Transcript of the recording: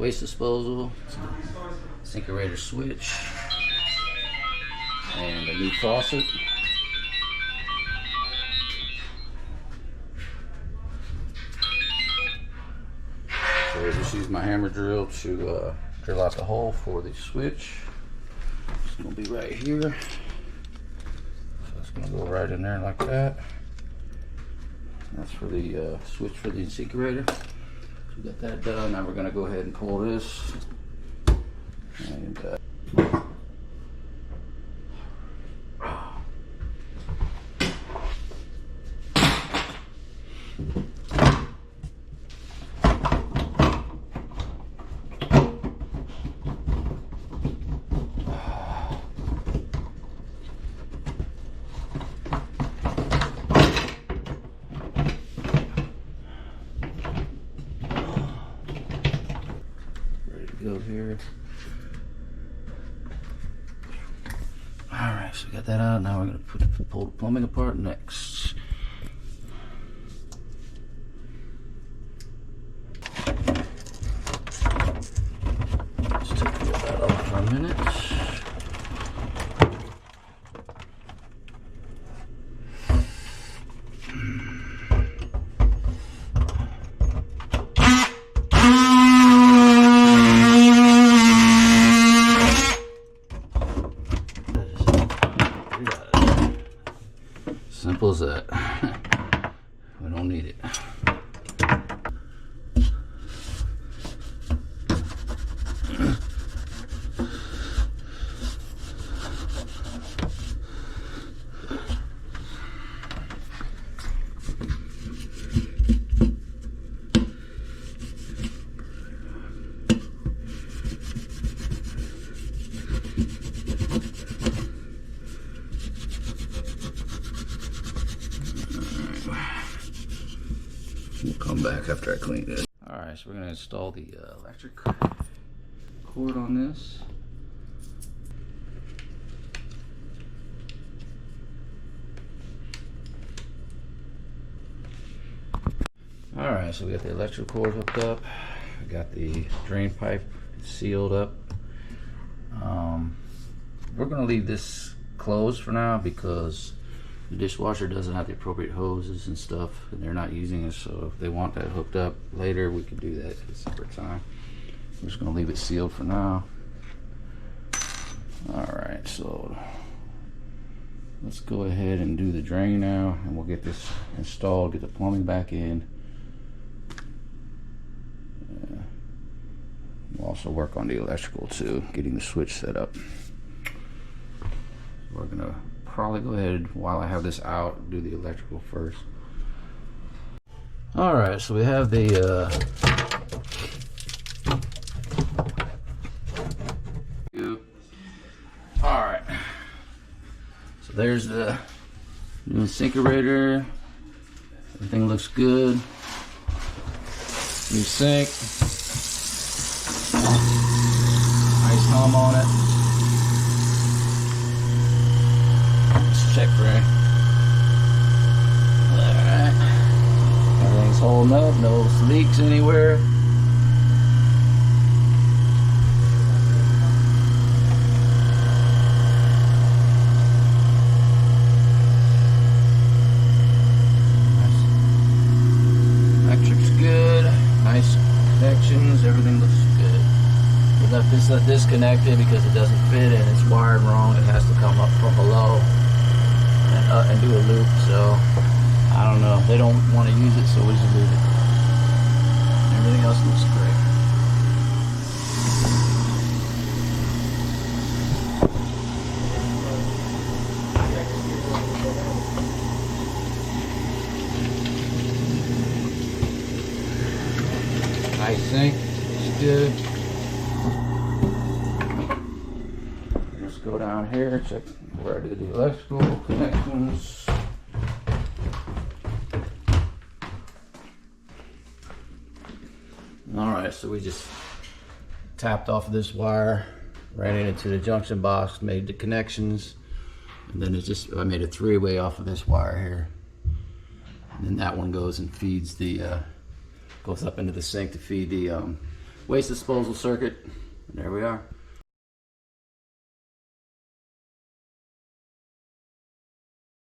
waste disposal, Sinkerator switch, and a new faucet. So I just use my hammer drill to drill out the hole for the switch. It's gonna be right here. So it's gonna go right in there like that. That's for the switch for the Sinkerator. So we got that done. Now we're gonna go ahead and pull this. And go here. Alright, so we got that out. Now we're going to pull the plumbing apart next. Let's take that off for a minute. Simple as that. We don't need it. We'll come back after I clean it. Alright, so we're going to install the electric cord on this. Alright, so we got the electric cord hooked up. We got the drain pipe sealed up. We're going to leave this closed for now because the dishwasher doesn't have the appropriate hoses and stuff, and they're not using it, so if they want that hooked up later, we can do that at a separate time. I'm just gonna leave it sealed for now. Alright, so let's go ahead and do the drain now, and we'll get this installed, get the plumbing back in. We'll also work on the electrical too, getting the switch set up. So we're gonna probably go ahead, while I have this out, do the electrical first. Alright, so we have the alright, so there's the new Sinkerator. Everything looks good. New sink. Nice hum on it. Check for alright. Everything's holding up, no leaks anywhere. Electric's good, nice connections, everything looks good. We left this disconnected because it doesn't fit and it's wired wrong. It has to come up from below and do a loop, so I don't know. They don't want to use it, so we just leave it. Everything else looks great. Nice sink, it's good. Let's go down here, check where I did the electrical connections. Alright, so we just tapped off of this wire, ran it into the junction box, made the connections, and then I made a three-way off of this wire here. And then that one goes and feeds the, goes up into the sink to feed the waste disposal circuit. There we are.